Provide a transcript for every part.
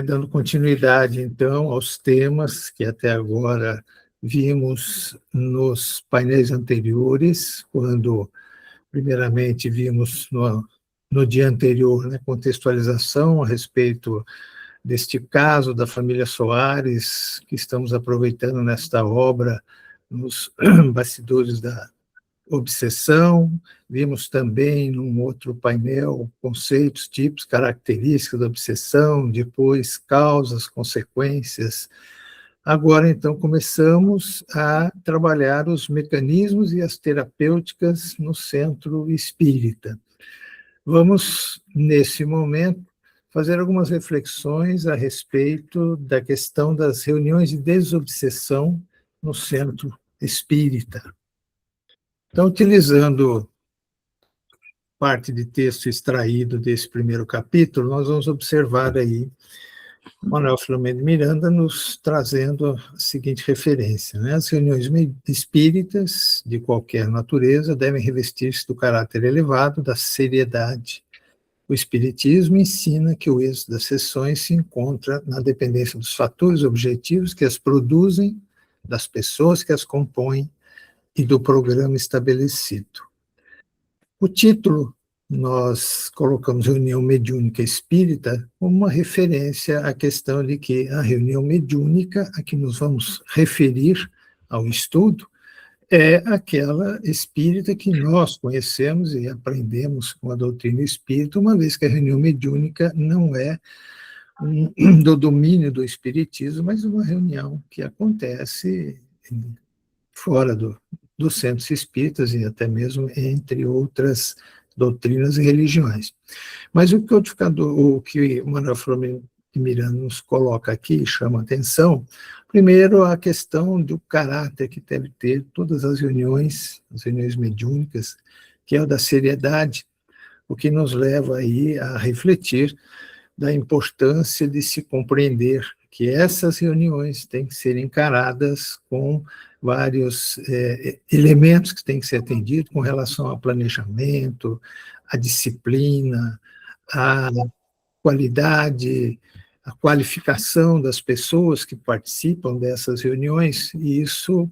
Dando continuidade, então, aos temas que até agora vimos nos painéis anteriores, quando, primeiramente, vimos no dia anterior, né, contextualização a respeito deste caso da família Soares, que estamos aproveitando nesta obra, nos bastidores da obsessão. Vimos também, num outro painel, conceitos, tipos, características da obsessão, depois causas, consequências. Agora, então, começamos a trabalhar os mecanismos e as terapêuticas no centro espírita. Vamos, nesse momento, fazer algumas reflexões a respeito da questão das reuniões de desobsessão no centro espírita. Então, utilizando parte de texto extraído desse primeiro capítulo, nós vamos observar aí Manuel Filomeno de Miranda nos trazendo a seguinte referência, né? As reuniões espíritas, de qualquer natureza, devem revestir-se do caráter elevado, da seriedade. O Espiritismo ensina que o êxito das sessões se encontra na dependência dos fatores objetivos que as produzem, das pessoas que as compõem e do programa estabelecido. O título, nós colocamos reunião mediúnica espírita como uma referência à questão de que a reunião mediúnica a que nos vamos referir ao estudo é aquela espírita que nós conhecemos e aprendemos com a doutrina espírita, uma vez que a reunião mediúnica não é do domínio do espiritismo, mas uma reunião que acontece fora dos centros espíritas e até mesmo entre outras doutrinas e religiões. Mas o que o Manuel Filomeno de Miranda nos coloca aqui, chama a atenção, primeiro a questão do caráter que deve ter todas as reuniões mediúnicas, que é o da seriedade, o que nos leva aí a refletir da importância de se compreender que essas reuniões têm que ser encaradas com vários elementos que têm que ser atendidos com relação ao planejamento, à disciplina, à qualidade, à qualificação das pessoas que participam dessas reuniões, e isso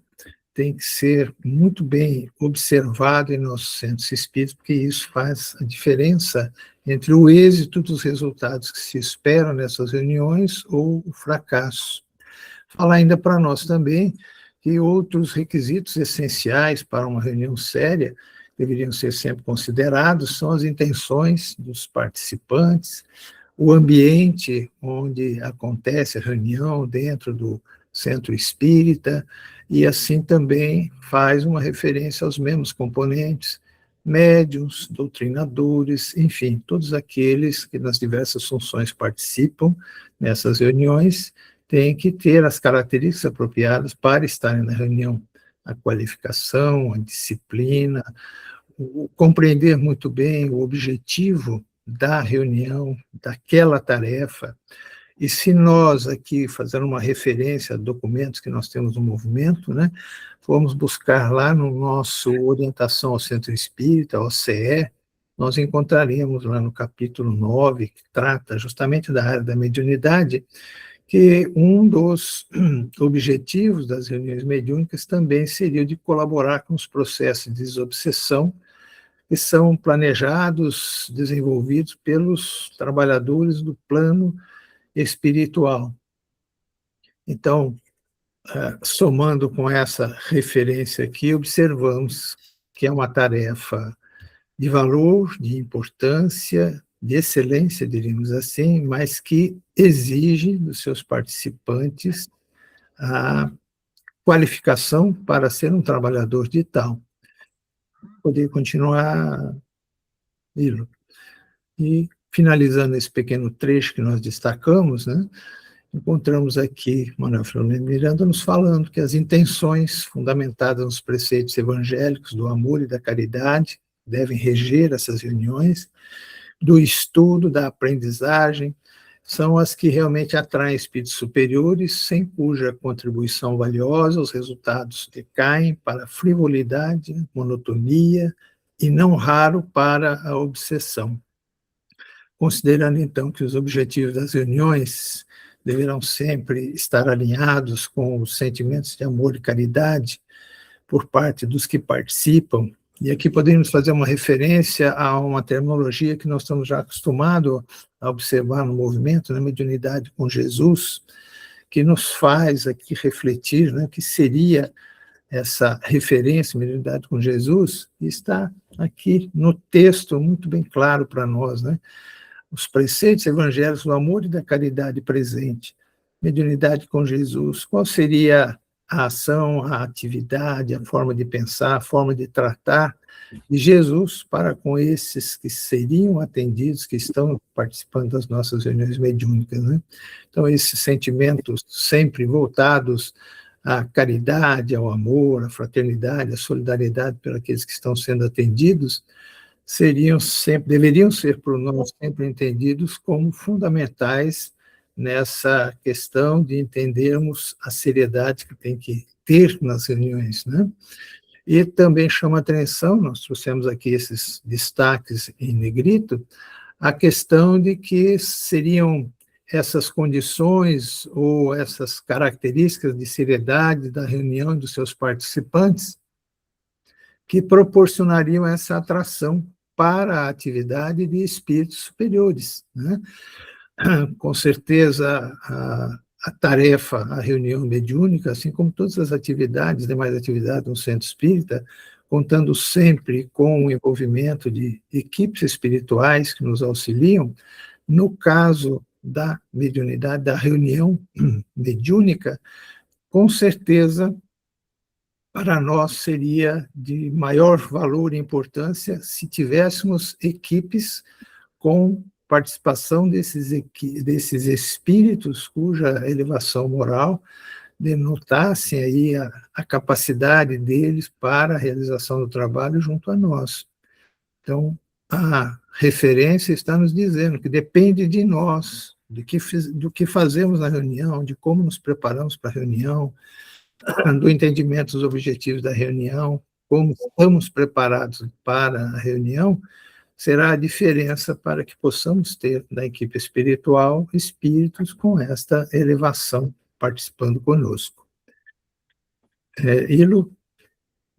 tem que ser muito bem observado em nossos centros espíritas, porque isso faz a diferença entre o êxito dos resultados que se esperam nessas reuniões ou o fracasso. Falar ainda para nós também que outros requisitos essenciais para uma reunião séria deveriam ser sempre considerados, são as intenções dos participantes, o ambiente onde acontece a reunião dentro do centro espírita, e assim também faz uma referência aos mesmos componentes, médiuns, doutrinadores, enfim, todos aqueles que nas diversas funções participam nessas reuniões têm que ter as características apropriadas para estarem na reunião, a qualificação, a disciplina, compreender muito bem o objetivo da reunião, daquela tarefa. E se nós aqui, fazendo uma referência a documentos que nós temos no movimento, né, formos buscar lá no nosso Orientação ao Centro Espírita, OCE, nós encontraremos lá no capítulo 9, que trata justamente da área da mediunidade, que um dos objetivos das reuniões mediúnicas também seria o de colaborar com os processos de desobsessão que são planejados, desenvolvidos pelos trabalhadores do plano espiritual. Então, somando com essa referência aqui, observamos que é uma tarefa de valor, de importância, de excelência, diríamos assim, mas que exige dos seus participantes a qualificação para ser um trabalhador de tal. Poder continuar, Ilo. E, finalizando esse pequeno trecho que nós destacamos, né, encontramos aqui Manuel Filomeno de Miranda nos falando que as intenções fundamentadas nos preceitos evangélicos do amor e da caridade devem reger essas reuniões, do estudo, da aprendizagem, são as que realmente atraem espíritos superiores, sem cuja contribuição valiosa os resultados decaem para a frivolidade, monotonia e, não raro, para a obsessão. considerando, então, que os objetivos das reuniões deverão sempre estar alinhados com os sentimentos de amor e caridade por parte dos que participam, e aqui podemos fazer uma referência a uma terminologia que nós estamos já acostumados a observar no movimento, na mediunidade com Jesus, que nos faz aqui refletir, né, que seria essa referência, mediunidade com Jesus, está aqui no texto muito bem claro para nós, né? Os preceitos evangélicos do amor e da caridade presente, mediunidade com Jesus, qual seria a ação, a atividade, a forma de pensar, a forma de tratar de Jesus para com esses que seriam atendidos, que estão participando das nossas reuniões mediúnicas, né? Então, esses sentimentos sempre voltados à caridade, ao amor, à fraternidade, à solidariedade por aqueles que estão sendo atendidos, deveriam ser por nós sempre entendidos como fundamentais nessa questão de entendermos a seriedade que tem que ter nas reuniões, né? E também chama atenção, nós trouxemos aqui esses destaques em negrito, a questão de que seriam essas condições ou essas características de seriedade da reunião e dos seus participantes que proporcionariam essa atração para a atividade de espíritos superiores, né? Com certeza, a tarefa, a reunião mediúnica, assim como todas as atividades, demais atividades no centro espírita, contando sempre com o envolvimento de equipes espirituais que nos auxiliam, no caso da mediunidade, da reunião mediúnica, com certeza, para nós seria de maior valor e importância se tivéssemos equipes com participação desses espíritos cuja elevação moral denotasse aí a capacidade deles para a realização do trabalho junto a nós. Então, a referência está nos dizendo que depende de nós, do que fazemos na reunião, de como nos preparamos para a reunião, do entendimento dos objetivos da reunião, como estamos preparados para a reunião, será a diferença para que possamos ter na equipe espiritual espíritos com esta elevação participando conosco.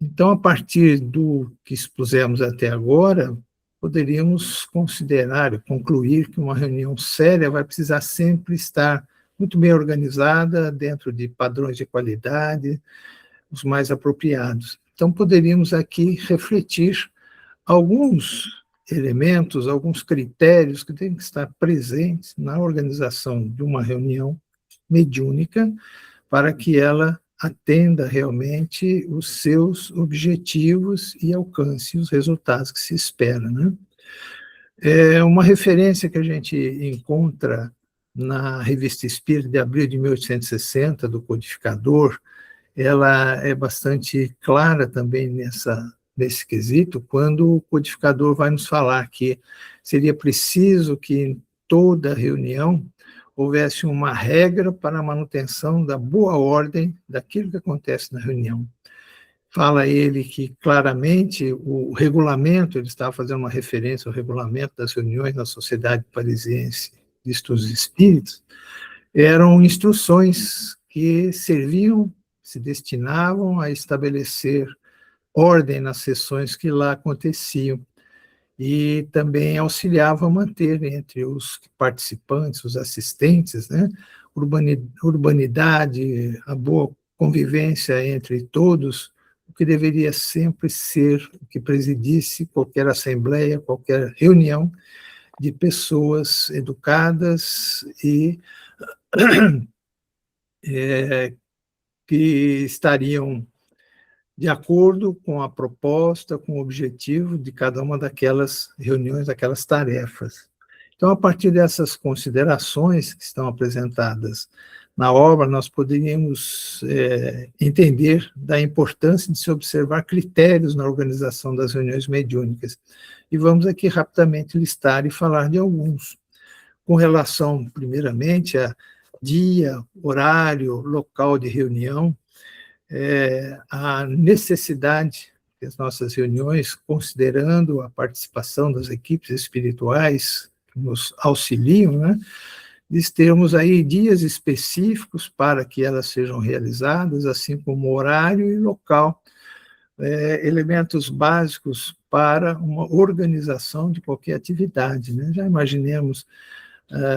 Então, a partir do que expusemos até agora, poderíamos considerar, concluir que uma reunião séria vai precisar sempre estar muito bem organizada, dentro de padrões de qualidade, os mais apropriados. Então, poderíamos aqui refletir alguns elementos, alguns critérios que têm que estar presentes na organização de uma reunião mediúnica para que ela atenda realmente os seus objetivos e alcance os resultados que se espera, né? Uma referência que a gente encontra na Revista Espírita de abril de 1860, do Codificador, ela é bastante clara também nesse quesito, quando o codificador vai nos falar que seria preciso que em toda reunião houvesse uma regra para a manutenção da boa ordem daquilo que acontece na reunião. Fala ele que claramente o regulamento, ele estava fazendo uma referência ao regulamento das reuniões na Sociedade Parisiense de Estudos Espíritos, eram instruções que serviam, se destinavam a estabelecer ordem nas sessões que lá aconteciam e também auxiliavam a manter entre os participantes, os assistentes, né, urbanidade, a boa convivência entre todos, o que deveria sempre ser o que presidisse qualquer assembleia, qualquer reunião de pessoas educadas e que estariam de acordo com a proposta, com o objetivo de cada uma daquelas reuniões, daquelas tarefas. Então, a partir dessas considerações que estão apresentadas na obra, nós poderíamos entender da importância de se observar critérios na organização das reuniões mediúnicas. E vamos aqui rapidamente listar e falar de alguns. Com relação, primeiramente, a dia, horário, local de reunião, a necessidade das nossas reuniões, considerando a participação das equipes espirituais, nos auxiliam, né, de termos aí dias específicos para que elas sejam realizadas, assim como horário e local, elementos básicos para uma organização de qualquer atividade, né? Já imaginemos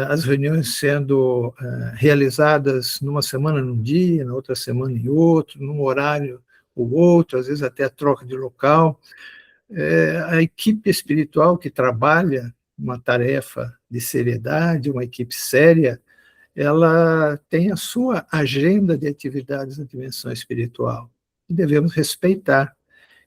as reuniões sendo realizadas numa semana num dia, na outra semana em outro, num horário ou outro, às vezes até a troca de local. A equipe espiritual que trabalha uma tarefa de seriedade, uma equipe séria, ela tem a sua agenda de atividades na dimensão espiritual e devemos respeitar.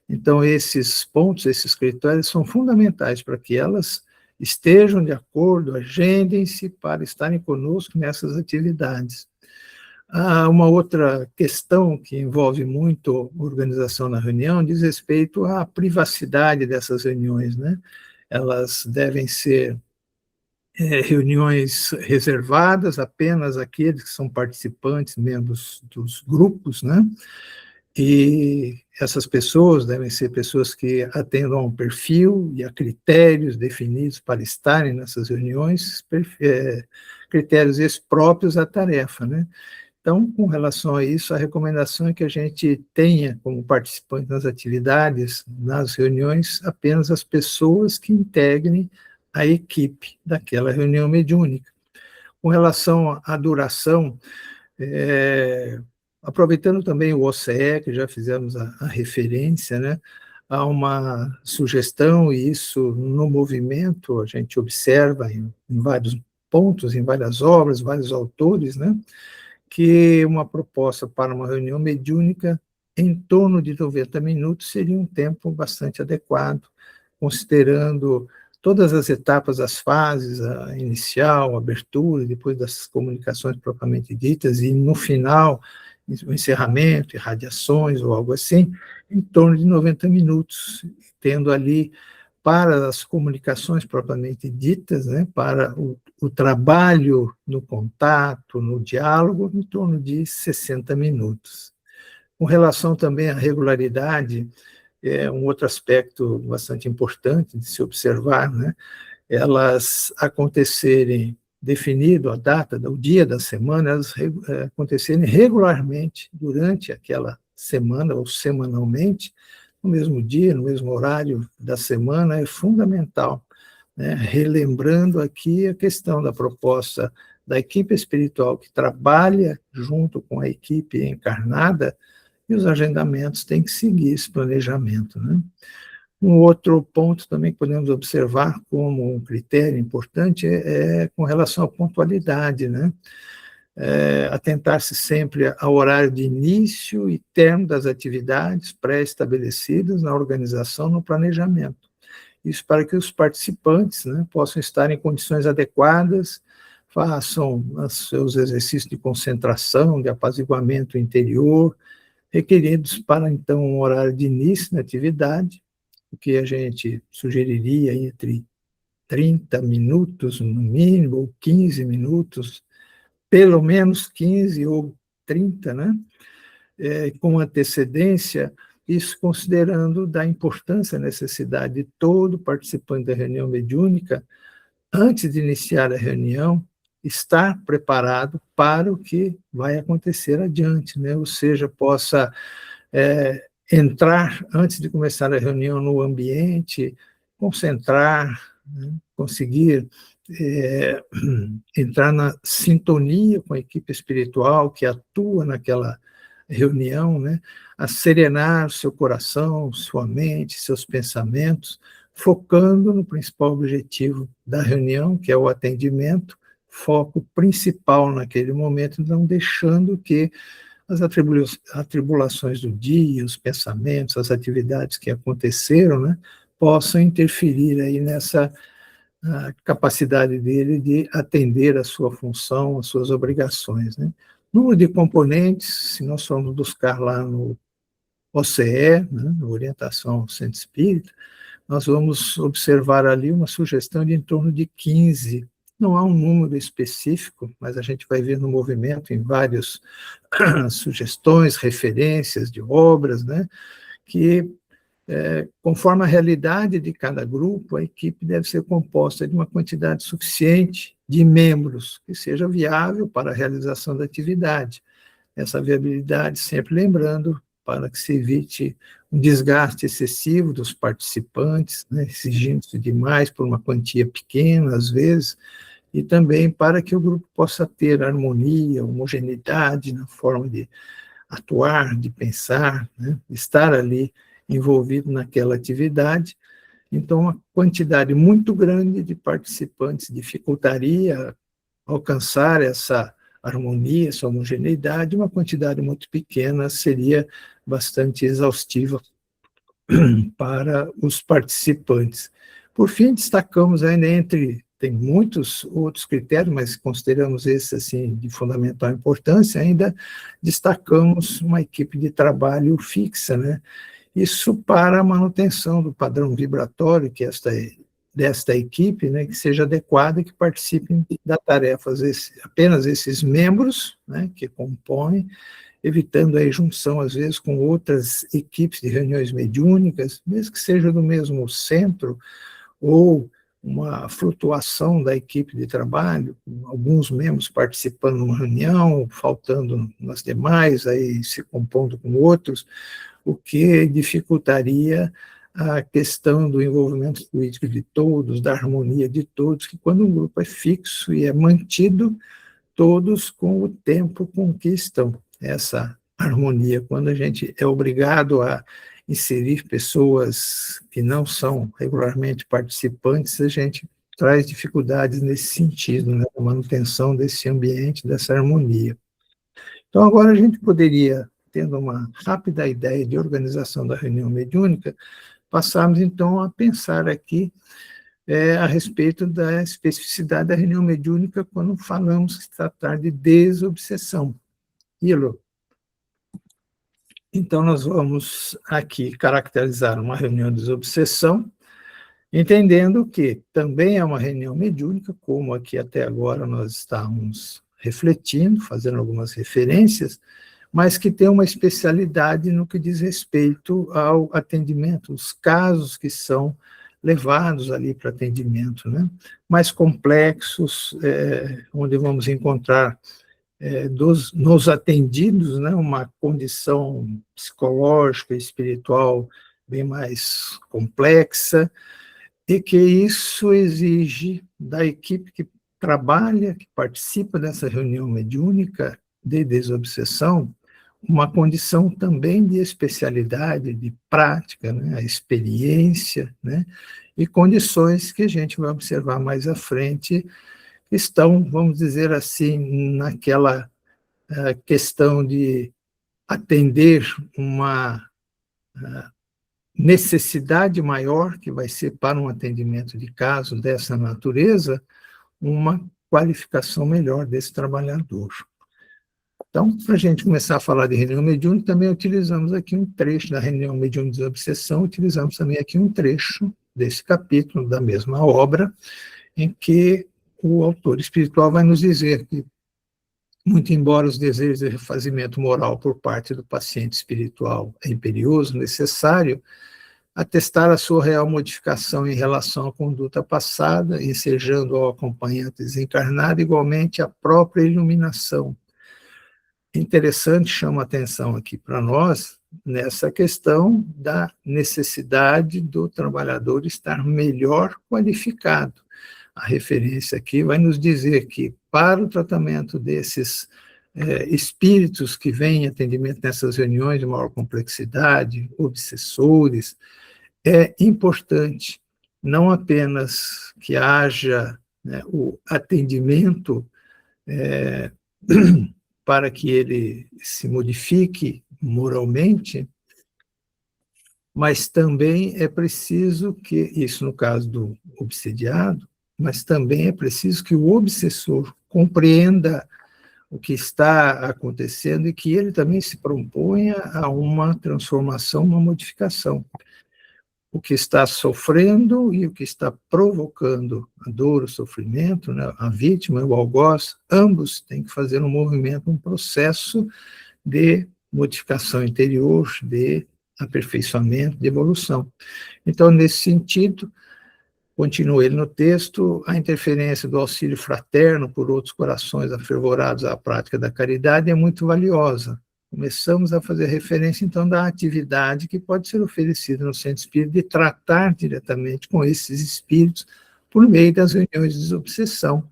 Então, esses pontos, esses critérios são fundamentais para que elas estejam de acordo, agendem-se para estarem conosco nessas atividades. Uma outra questão que envolve muito organização na reunião diz respeito à privacidade dessas reuniões, né? Elas devem ser reuniões reservadas apenas àqueles que são participantes, membros dos grupos, né? E essas pessoas devem ser pessoas que atendam a um perfil e a critérios definidos para estarem nessas reuniões, critérios esses próprios à tarefa, né? Então, com relação a isso, a recomendação é que a gente tenha como participante nas atividades, nas reuniões, apenas as pessoas que integrem a equipe daquela reunião mediúnica. Com relação à duração, aproveitando também o OCE, que já fizemos a referência, né, há uma sugestão, e isso no movimento a gente observa em vários pontos, em várias obras, vários autores, né, que uma proposta para uma reunião mediúnica em torno de 90 minutos seria um tempo bastante adequado, considerando todas as etapas, as fases, a inicial, a abertura, depois das comunicações propriamente ditas, e no final, o encerramento, irradiações ou algo assim, em torno de 90 minutos, tendo ali para as comunicações propriamente ditas, né, para o trabalho no contato, no diálogo, em torno de 60 minutos. Com relação também à regularidade, um outro aspecto bastante importante de se observar, né, elas acontecerem, definido a data, o dia da semana, elas acontecerem regularmente durante aquela semana ou semanalmente, no mesmo dia, no mesmo horário da semana, é fundamental, né? Relembrando aqui a questão da proposta da equipe espiritual que trabalha junto com a equipe encarnada, e os agendamentos têm que seguir esse planejamento, né? Um outro ponto também que podemos observar como um critério importante é com relação à pontualidade, né? Atentar-se sempre ao horário de início e término das atividades pré-estabelecidas na organização, no planejamento. Isso para que os participantes, né, possam estar em condições adequadas, façam os seus exercícios de concentração, de apaziguamento interior, requeridos para, então, um horário de início da atividade, o que a gente sugeriria entre 30 minutos, no mínimo, ou 15 minutos, pelo menos 15 ou 30, né? Com antecedência, isso considerando da importância e necessidade de todo participante da reunião mediúnica, antes de iniciar a reunião, estar preparado para o que vai acontecer adiante, né? Ou seja, possa entrar, antes de começar a reunião, no ambiente, concentrar, né? Conseguir entrar na sintonia com a equipe espiritual que atua naquela reunião, né? A serenar seu coração, sua mente, seus pensamentos, focando no principal objetivo da reunião, que é o atendimento, foco principal naquele momento, não deixando que as atribulações do dia, os pensamentos, as atividades que aconteceram, né, possam interferir aí nessa capacidade dele de atender a sua função, as suas obrigações, né? Número de componentes, se nós formos buscar lá no OCE, né, na Orientação ao Centro Espírita, nós vamos observar ali uma sugestão de em torno de 15. Não há um número específico, mas a gente vai ver no movimento em várias sugestões, referências de obras, né, que Conforme a realidade de cada grupo, a equipe deve ser composta de uma quantidade suficiente de membros que seja viável para a realização da atividade. Essa viabilidade, sempre lembrando, para que se evite um desgaste excessivo dos participantes, né, exigindo-se demais por uma quantia pequena, às vezes, e também para que o grupo possa ter harmonia, homogeneidade na forma de atuar, de pensar, né, estar ali envolvido naquela atividade. Então, uma quantidade muito grande de participantes dificultaria alcançar essa harmonia, essa homogeneidade. Uma quantidade muito pequena seria bastante exaustiva para os participantes. Por fim, destacamos ainda tem muitos outros critérios, mas consideramos esse assim de fundamental importância, ainda destacamos uma equipe de trabalho fixa, né? Isso para a manutenção do padrão vibratório desta equipe, né, que seja adequada e que participem das tarefas apenas esses membros, né, que compõem, evitando a junção, às vezes, com outras equipes de reuniões mediúnicas, mesmo que seja do mesmo centro, ou uma flutuação da equipe de trabalho, com alguns membros participando numa reunião, faltando nas demais, aí se compondo com outros, o que dificultaria a questão do envolvimento político de todos, da harmonia de todos, que quando um grupo é fixo e é mantido, todos com o tempo conquistam essa harmonia. Quando a gente é obrigado a inserir pessoas que não são regularmente participantes, a gente traz dificuldades nesse sentido, né, a manutenção desse ambiente, dessa harmonia. Então, agora a gente poderia, tendo uma rápida ideia de organização da reunião mediúnica, passarmos, então, a pensar aqui a respeito da especificidade da reunião mediúnica quando falamos que se tratar de desobsessão. Ilo. Então, nós vamos aqui caracterizar uma reunião de desobsessão, entendendo que também é uma reunião mediúnica, como aqui até agora nós estamos refletindo, fazendo algumas referências, mas que tem uma especialidade no que diz respeito ao atendimento, os casos que são levados ali para atendimento, né? Mais complexos, onde vamos encontrar nos atendidos, né, uma condição psicológica e espiritual bem mais complexa, e que isso exige da equipe que trabalha, que participa dessa reunião mediúnica de desobsessão, uma condição também de especialidade, de prática, né, a experiência, né, e condições que a gente vai observar mais à frente, estão, vamos dizer assim, naquela questão de atender uma necessidade maior, que vai ser para um atendimento de caso dessa natureza, uma qualificação melhor desse trabalhador. Então, para a gente começar a falar de reunião mediúnica, também utilizamos aqui um trecho da reunião mediúnica de desobsessão, utilizamos também aqui um trecho desse capítulo da mesma obra, em que o autor espiritual vai nos dizer que, muito embora os desejos de refazimento moral por parte do paciente espiritual é imperioso, necessário, atestar a sua real modificação em relação à conduta passada, ensejando ao acompanhante desencarnado igualmente a própria iluminação. Interessante, chama a atenção aqui para nós, nessa questão da necessidade do trabalhador estar melhor qualificado. A referência aqui vai nos dizer que, para o tratamento desses espíritos que vêm em atendimento nessas reuniões de maior complexidade, obsessores, é importante não apenas que haja, né, o atendimento para que ele se modifique moralmente, mas também é preciso que, isso no caso do obsediado, mas também é preciso que o obsessor compreenda o que está acontecendo e que ele também se proponha a uma transformação, uma modificação. O que está sofrendo e o que está provocando a dor, o sofrimento, né, a vítima e o algoz, ambos têm que fazer um movimento, um processo de modificação interior, de aperfeiçoamento, de evolução. Então, nesse sentido, continua ele no texto, a interferência do auxílio fraterno por outros corações afervorados à prática da caridade é muito valiosa. Começamos a fazer referência, então, da atividade que pode ser oferecida no centro espírita de tratar diretamente com esses espíritos por meio das reuniões de desobsessão.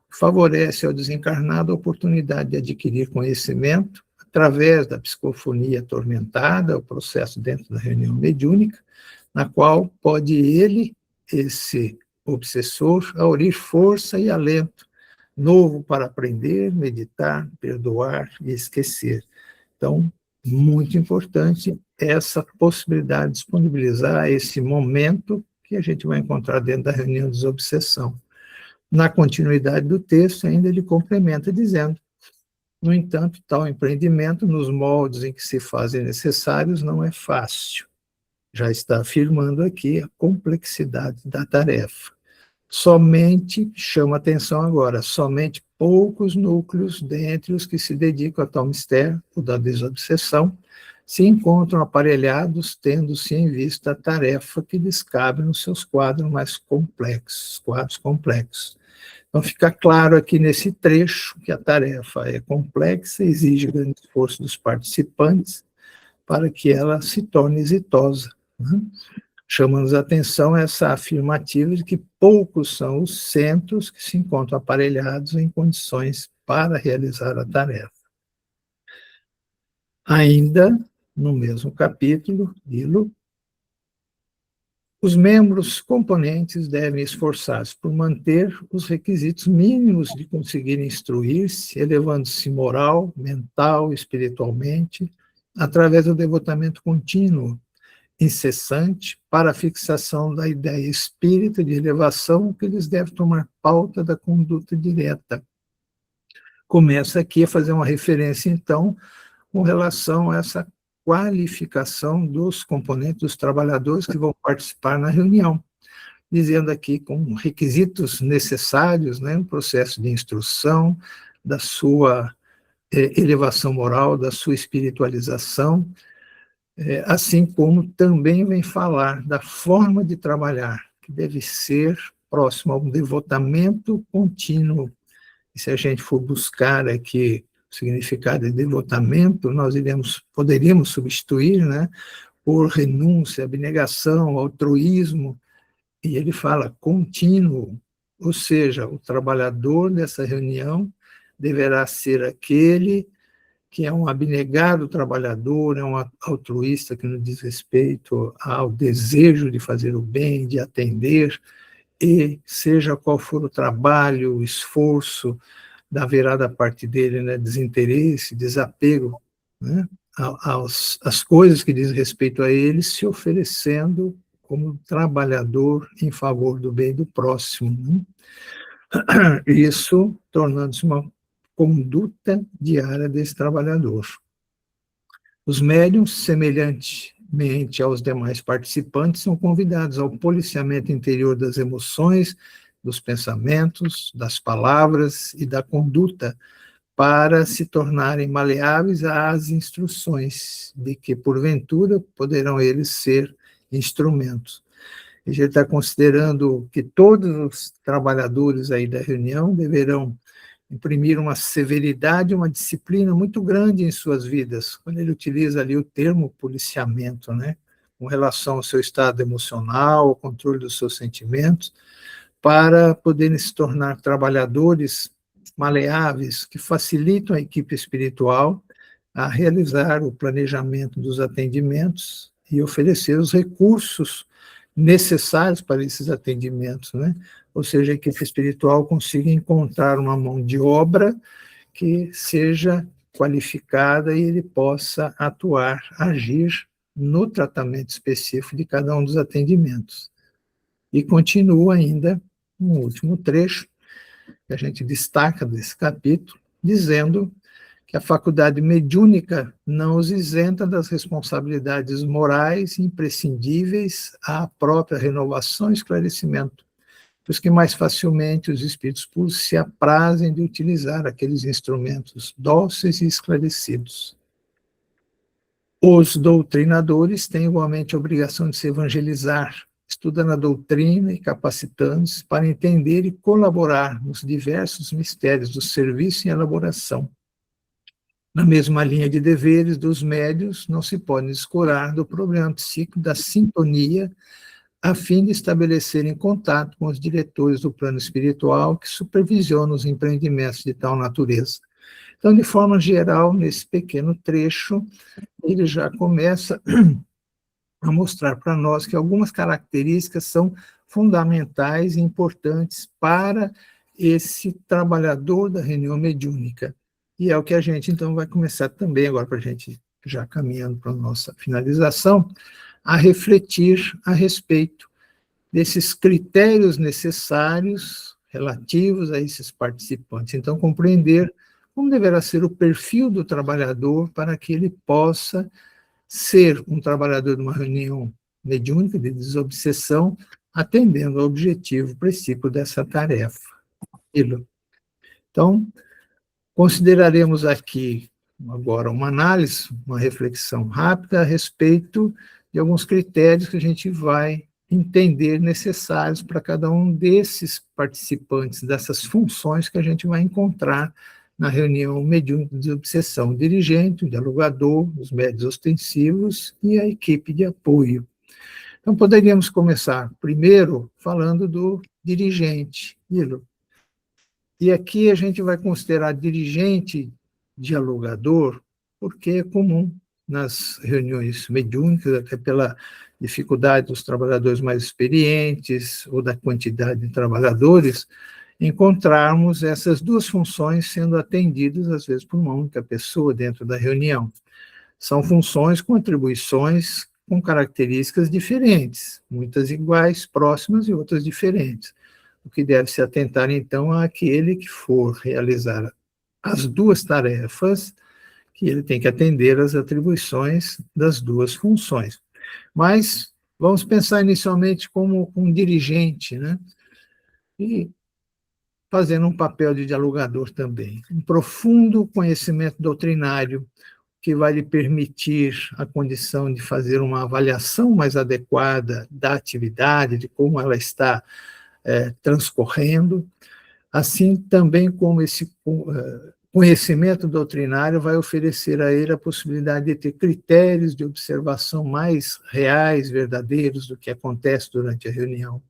Favorece ao desencarnado a oportunidade de adquirir conhecimento através da psicofonia atormentada, o processo dentro da reunião mediúnica, na qual pode ele, esse obsessor, aurir força e alento novo para aprender, meditar, perdoar e esquecer. Então, muito importante essa possibilidade de disponibilizar esse momento que a gente vai encontrar dentro da reunião de desobsessão. Na continuidade do texto, ainda ele complementa dizendo: no entanto, tal empreendimento, nos moldes em que se fazem necessários, não é fácil. Já está afirmando aqui a complexidade da tarefa. Somente, chama atenção agora, somente poucos núcleos dentre os que se dedicam a tal mistério, o da desobsessão, se encontram aparelhados, tendo-se em vista a tarefa que lhes cabe nos seus quadros mais complexos, quadros complexos. Então, fica claro aqui nesse trecho que a tarefa é complexa, exige grande esforço dos participantes para que ela se torne exitosa, né? Chamando a atenção essa afirmativa de que poucos são os centros que se encontram aparelhados em condições para realizar a tarefa. Ainda no mesmo capítulo, os membros componentes devem esforçar-se por manter os requisitos mínimos de conseguir instruir-se, elevando-se moral, mental, espiritualmente, através do devotamento contínuo, incessante, para a fixação da ideia espírita de elevação que eles devem tomar pauta da conduta direta. Começa aqui a fazer uma referência, então, com relação a essa qualificação dos componentes dos trabalhadores que vão participar na reunião, dizendo aqui com requisitos necessários, né, no processo de instrução, da sua elevação moral, da sua espiritualização, assim como também vem falar da forma de trabalhar, que deve ser próximo ao devotamento contínuo. E se a gente for buscar aqui o significado de devotamento, nós poderíamos substituir, né, por renúncia, abnegação, altruísmo, e ele fala contínuo, ou seja, o trabalhador dessa reunião deverá ser aquele que é um abnegado trabalhador, é um altruísta que não diz respeito ao desejo de fazer o bem, de atender, e seja qual for o trabalho, o esforço, haverá da parte dele, né, desinteresse, desapego, né, às coisas que diz respeito a ele, se oferecendo como trabalhador em favor do bem do próximo, né? Isso tornando-se uma conduta diária desse trabalhador. Os médiuns, semelhantemente aos demais participantes, são convidados ao policiamento interior das emoções, dos pensamentos, das palavras e da conduta, para se tornarem maleáveis às instruções, de que, porventura, poderão eles ser instrumentos. A gente está considerando que todos os trabalhadores aí da reunião deverão imprimir uma severidade, uma disciplina muito grande em suas vidas, quando ele utiliza ali o termo policiamento, né, com relação ao seu estado emocional, ao controle dos seus sentimentos, para poderem se tornar trabalhadores maleáveis, que facilitam a equipe espiritual a realizar o planejamento dos atendimentos e oferecer os recursos necessários para esses atendimentos, né? Ou seja, a equipe espiritual consiga encontrar uma mão de obra que seja qualificada e ele possa atuar, agir no tratamento específico de cada um dos atendimentos. E continua ainda um último trecho, que a gente destaca desse capítulo, dizendo que a faculdade mediúnica não os isenta das responsabilidades morais imprescindíveis à própria renovação e esclarecimento, pois que mais facilmente os espíritos puros se aprazem de utilizar aqueles instrumentos dóceis e esclarecidos. Os doutrinadores têm igualmente a obrigação de se evangelizar, estudando a doutrina e capacitando-se para entender e colaborar nos diversos mistérios do serviço e elaboração. Na mesma linha de deveres dos médios, não se pode descurar do problema psíquico da sintonia, a fim de estabelecerem contato com os diretores do plano espiritual que supervisionam os empreendimentos de tal natureza. Então, de forma geral, nesse pequeno trecho, ele já começa a mostrar para nós que algumas características são fundamentais e importantes para esse trabalhador da reunião mediúnica. E é o que a gente, então, vai começar também, agora para a gente já caminhando para a nossa finalização, a refletir a respeito desses critérios necessários relativos a esses participantes. Então, compreender como deverá ser o perfil do trabalhador para que ele possa ser um trabalhador de uma reunião mediúnica de desobsessão, atendendo ao objetivo princípio dessa tarefa. Então, consideraremos aqui agora uma análise, uma reflexão rápida a respeito de alguns critérios que a gente vai entender necessários para cada um desses participantes, dessas funções que a gente vai encontrar na reunião mediúnica de obsessão: o dirigente, o dialogador, os médios ostensivos e a equipe de apoio. Então, poderíamos começar primeiro falando do dirigente, e aqui a gente vai considerar dirigente dialogador, porque é comum nas reuniões mediúnicas, até pela dificuldade dos trabalhadores mais experientes ou da quantidade de trabalhadores, encontrarmos essas duas funções sendo atendidas, às vezes, por uma única pessoa dentro da reunião. São funções com atribuições com características diferentes, muitas iguais, próximas e outras diferentes. O que deve se atentar, então, é aquele que for realizar as duas tarefas, que ele tem que atender às atribuições das duas funções. Mas vamos pensar inicialmente como um dirigente, né? E fazendo um papel de dialogador também. Um profundo conhecimento doutrinário que vai lhe permitir a condição de fazer uma avaliação mais adequada da atividade, de como ela está transcorrendo, assim também como esse conhecimento doutrinário vai oferecer a ele a possibilidade de ter critérios de observação mais reais, verdadeiros do que acontece durante a reunião,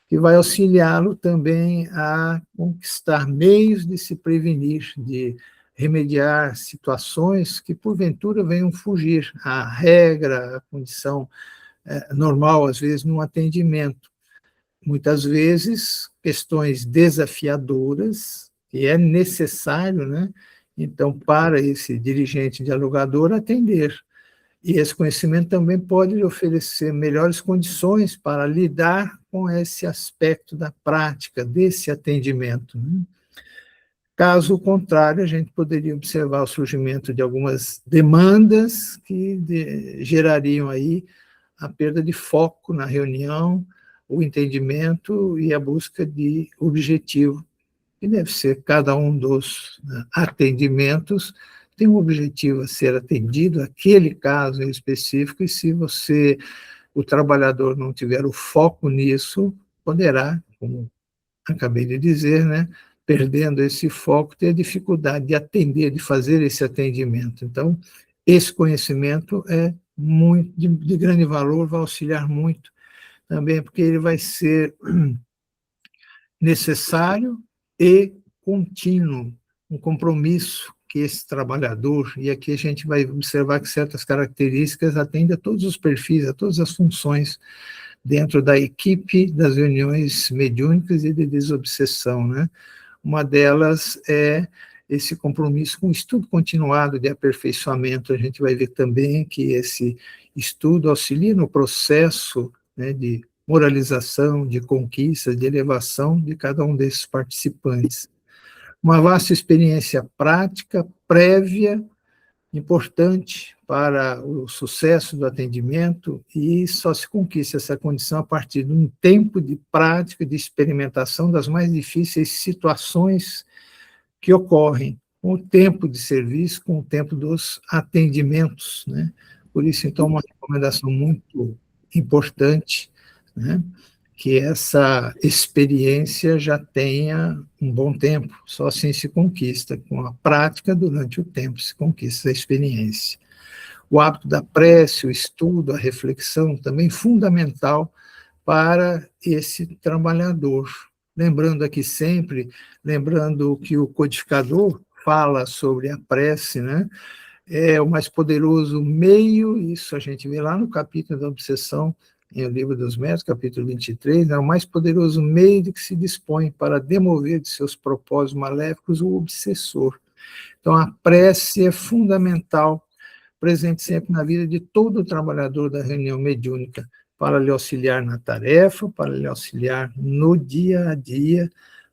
e vai auxiliá-lo também a conquistar meios de se prevenir, de remediar situações que porventura venham fugir à regra, à condição normal, às vezes, num atendimento. Muitas vezes, questões desafiadoras, que é necessário, né? Então, para esse dirigente dialogador atender. E esse conhecimento também pode lhe oferecer melhores condições para lidar com esse aspecto da prática, desse atendimento, né? Caso contrário, a gente poderia observar o surgimento de algumas demandas que gerariam aí a perda de foco na reunião, o entendimento e a busca de objetivo, que deve ser cada um dos atendimentos tem um objetivo a ser atendido, aquele caso em específico, e se o trabalhador não tiver o foco nisso, poderá, como acabei de dizer, né, perdendo esse foco, ter dificuldade de atender, de fazer esse atendimento. Então, esse conhecimento é muito de grande valor, vai auxiliar muito também, porque ele vai ser necessário e contínuo, um compromisso que esse trabalhador, e aqui a gente vai observar que certas características atendem a todos os perfis, a todas as funções dentro da equipe das reuniões mediúnicas e de desobsessão, né? Uma delas é esse compromisso com o estudo continuado de aperfeiçoamento. A gente vai ver também que esse estudo auxilia no processo, né, de moralização, de conquista, de elevação de cada um desses participantes. Uma vasta experiência prática, prévia, importante para o sucesso do atendimento, e só se conquista essa condição a partir de um tempo de prática, de experimentação das mais difíceis situações que ocorrem com o tempo de serviço, com o tempo dos atendimentos, né? Por isso, então, uma recomendação muito importante, né? Que essa experiência já tenha um bom tempo, só assim se conquista, com a prática durante o tempo se conquista a experiência. O hábito da prece, o estudo, a reflexão, também fundamental para esse trabalhador. Lembrando aqui sempre, lembrando que o codificador fala sobre a prece, né? É o mais poderoso meio, isso a gente vê lá no capítulo da obsessão, em O Livro dos Médiuns, capítulo 23, é o mais poderoso meio de que se dispõe para demover de seus propósitos maléficos o obsessor. Então, a prece é fundamental, presente sempre na vida de todo trabalhador da reunião mediúnica, para lhe auxiliar na tarefa, para lhe auxiliar no dia a dia,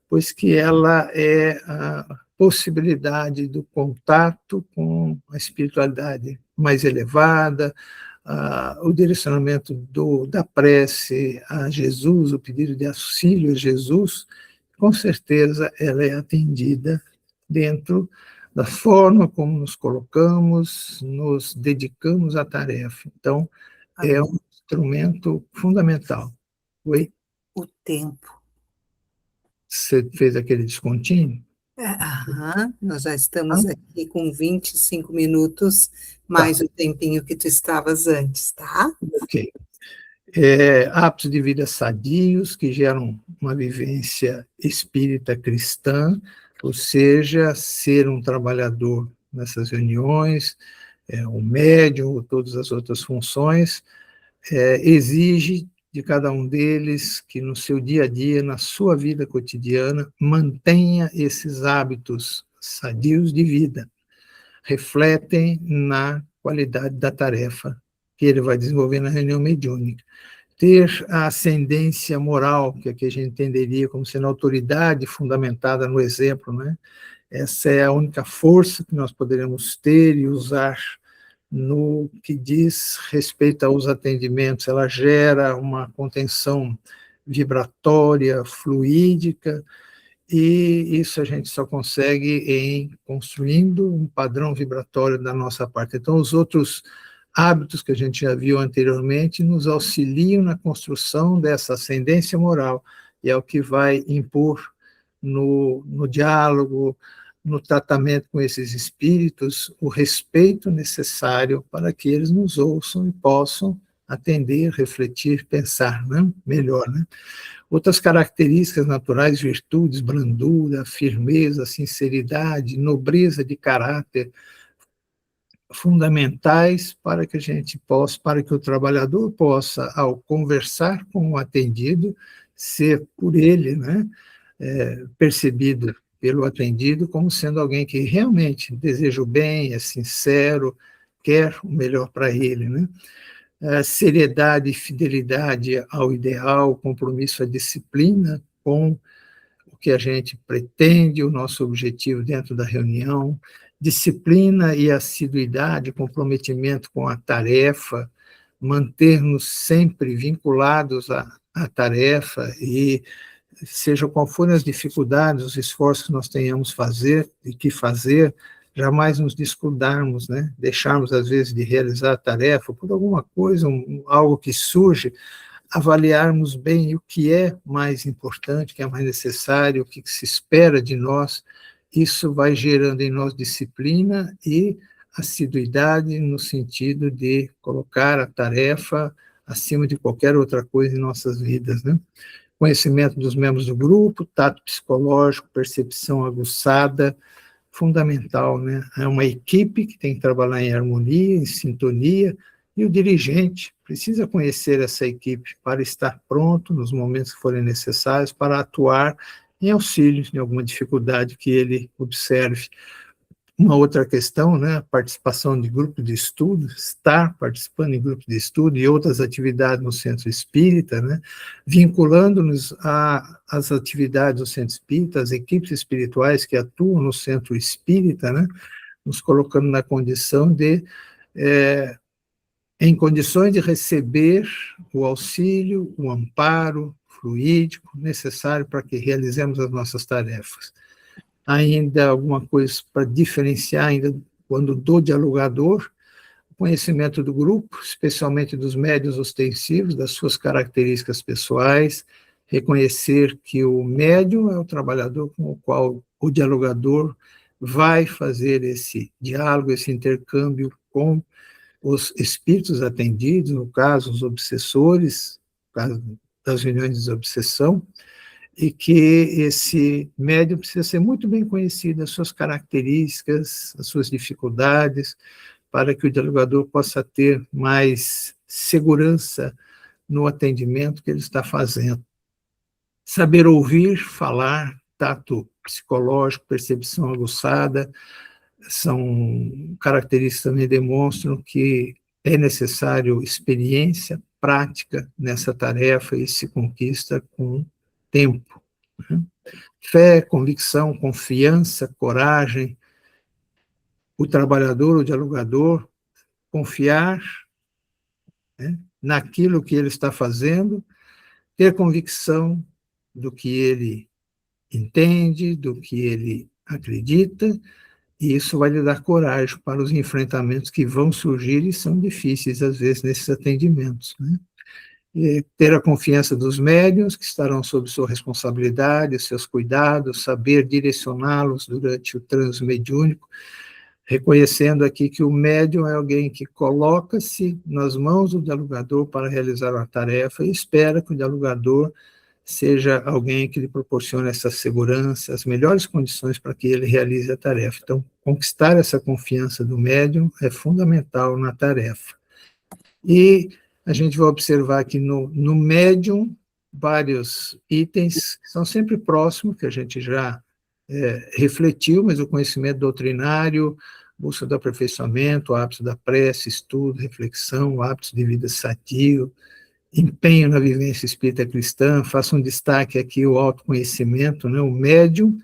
pois que ela é a possibilidade do contato com a espiritualidade mais elevada, o direcionamento da prece a Jesus, o pedido de auxílio a Jesus, com certeza ela é atendida dentro da forma como nos colocamos, nos dedicamos à tarefa. Então, é um instrumento fundamental. Oi? O tempo. Você fez aquele descontinho? Nós já estamos aqui com 25 minutos, mais Tá, o tempinho que tu estavas antes, tá? ok. Hábitos de vida sadios que geram uma vivência espírita cristã, ou seja, ser um trabalhador nessas reuniões, um médium, todas as outras funções, exige de cada um deles que no seu dia a dia, na sua vida cotidiana, mantenha esses hábitos sadios de vida, refletem na qualidade da tarefa que ele vai desenvolver na reunião mediúnica. Ter a ascendência moral, que aqui a gente entenderia como sendo autoridade fundamentada no exemplo, né? Essa é a única força que nós poderemos ter e usar no que diz respeito aos atendimentos. Ela gera uma contenção vibratória, fluídica, e isso a gente só consegue em construindo um padrão vibratório da nossa parte. Então, os outros hábitos que a gente já viu anteriormente nos auxiliam na construção dessa ascendência moral, e é o que vai impor no diálogo, no tratamento com esses espíritos, o respeito necessário para que eles nos ouçam e possam atender, refletir, pensar, né? Melhor, né? Outras características naturais, virtudes, brandura, firmeza, sinceridade, nobreza de caráter, fundamentais para que a gente possa, para que o trabalhador possa, ao conversar com o atendido, ser por ele, né, percebido pelo atendido como sendo alguém que realmente deseja o bem, é sincero, quer o melhor para ele, né? Seriedade e fidelidade ao ideal, compromisso à disciplina com o que a gente pretende, o nosso objetivo dentro da reunião, disciplina e assiduidade, comprometimento com a tarefa, manter-nos sempre vinculados à tarefa e seja qual forem as dificuldades, os esforços que nós tenhamos que fazer, jamais nos descuidarmos, né? Deixarmos, às vezes, de realizar a tarefa por alguma coisa, algo que surge, avaliarmos bem o que é mais importante, o que é mais necessário, o que se espera de nós. Isso vai gerando em nós disciplina e assiduidade no sentido de colocar a tarefa acima de qualquer outra coisa em nossas vidas, né? Conhecimento dos membros do grupo, tato psicológico, percepção aguçada, fundamental, né? É uma equipe que tem que trabalhar em harmonia, em sintonia, e o dirigente precisa conhecer essa equipe para estar pronto nos momentos que forem necessários para atuar em auxílio de alguma dificuldade que ele observe. Uma outra questão, né, a participação de grupo de estudo, estar participando em grupo de estudo e outras atividades no centro espírita, né, vinculando-nos às atividades do centro espírita, às equipes espirituais que atuam no centro espírita, né, nos colocando na condição de, em condições de receber o auxílio, o amparo fluídico necessário para que realizemos as nossas tarefas. ainda alguma coisa para diferenciar, ainda quando do dialogador, conhecimento do grupo, especialmente dos médiuns ostensivos, das suas características pessoais, reconhecer que o médium é o trabalhador com o qual o dialogador vai fazer esse diálogo, esse intercâmbio com os espíritos atendidos, no caso, os obsessores, no caso das reuniões de desobsessão, e que esse médium precisa ser muito bem conhecido, as suas características, as suas dificuldades, para que o dialogador possa ter mais segurança no atendimento que ele está fazendo. Saber ouvir, falar, tato psicológico, percepção aguçada, são características que também demonstram que é necessário experiência, prática nessa tarefa e se conquista com tempo. Fé, convicção, confiança, coragem, o trabalhador, o dialogador, confiar, né, naquilo que ele está fazendo, ter convicção do que ele entende, do que ele acredita, e isso vai lhe dar coragem para os enfrentamentos que vão surgir e são difíceis, às vezes, nesses atendimentos, né? E ter a confiança dos médiuns, que estarão sob sua responsabilidade, seus cuidados, saber direcioná-los durante o trânsito mediúnico, reconhecendo aqui que o médium é alguém que coloca-se nas mãos do dialogador para realizar uma tarefa e espera que o dialogador seja alguém que lhe proporcione essa segurança, as melhores condições para que ele realize a tarefa. Então, conquistar essa confiança do médium é fundamental na tarefa. E a gente vai observar aqui no médium vários itens que são sempre próximos, que a gente já refletiu, mas o conhecimento doutrinário, busca do aperfeiçoamento, o hábito da prece, estudo, reflexão, hábitos de vida sadio, empenho na vivência espírita cristã, faço um destaque aqui o autoconhecimento, né, o médium,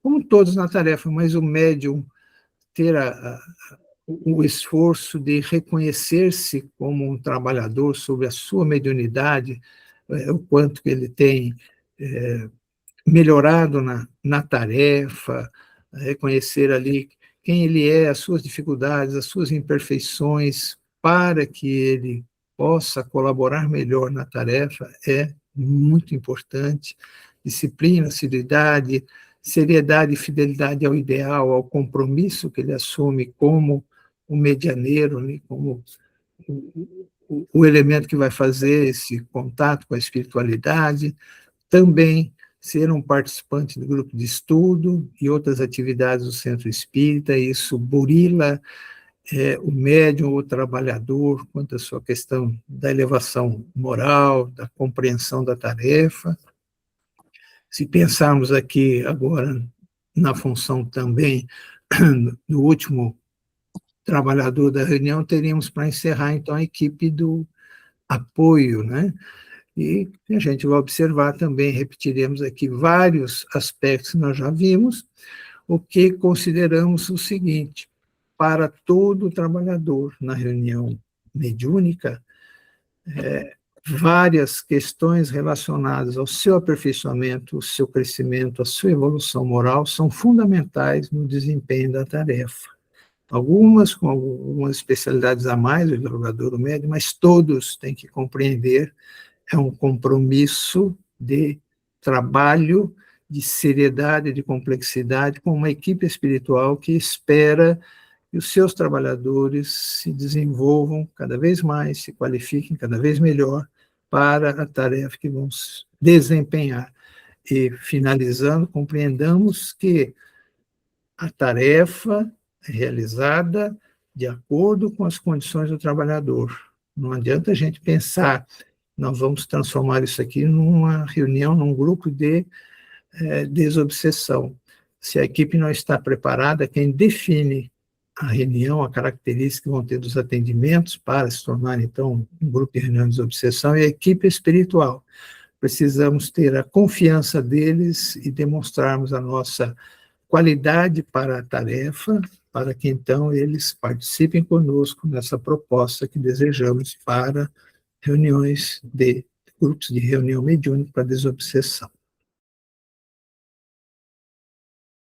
como todos na tarefa, mas o médium ter o esforço de reconhecer-se como um trabalhador sobre a sua mediunidade, o quanto que ele tem melhorado na tarefa, reconhecer ali quem ele é, as suas dificuldades, as suas imperfeições, para que ele possa colaborar melhor na tarefa, é muito importante. Disciplina, assiduidade, seriedade e fidelidade ao ideal, ao compromisso que ele assume como o medianeiro, né, como o elemento que vai fazer esse contato com a espiritualidade, também ser um participante do grupo de estudo e outras atividades do Centro Espírita, isso burila o médium, o trabalhador, quanto à sua questão da elevação moral, da compreensão da tarefa. Se pensarmos aqui agora na função também do último trabalhador da reunião, teríamos para encerrar, então, a equipe do apoio, né? E a gente vai observar também, repetiremos aqui vários aspectos que nós já vimos, o que consideramos o seguinte: para todo trabalhador na reunião mediúnica, várias questões relacionadas ao seu aperfeiçoamento, ao seu crescimento, à sua evolução moral, são fundamentais no desempenho da tarefa. Algumas com algumas especialidades a mais, o dialogador, o médium, mas todos têm que compreender, é um compromisso de trabalho, de seriedade, de complexidade, com uma equipe espiritual que espera que os seus trabalhadores se desenvolvam cada vez mais, se qualifiquem cada vez melhor para a tarefa que vão desempenhar. E, finalizando, compreendamos que a tarefa é realizada de acordo com as condições do trabalhador. Não adianta a gente pensar, nós vamos transformar isso aqui numa reunião, num grupo de desobsessão. Se a equipe não está preparada, quem define a reunião, a característica que vão ter dos atendimentos para se tornar, então, um grupo de reunião de desobsessão é a equipe espiritual. Precisamos ter a confiança deles e demonstrarmos a nossa qualidade para a tarefa, para que, então, eles participem conosco nessa proposta que desejamos para reuniões de grupos de reunião mediúnica para desobsessão.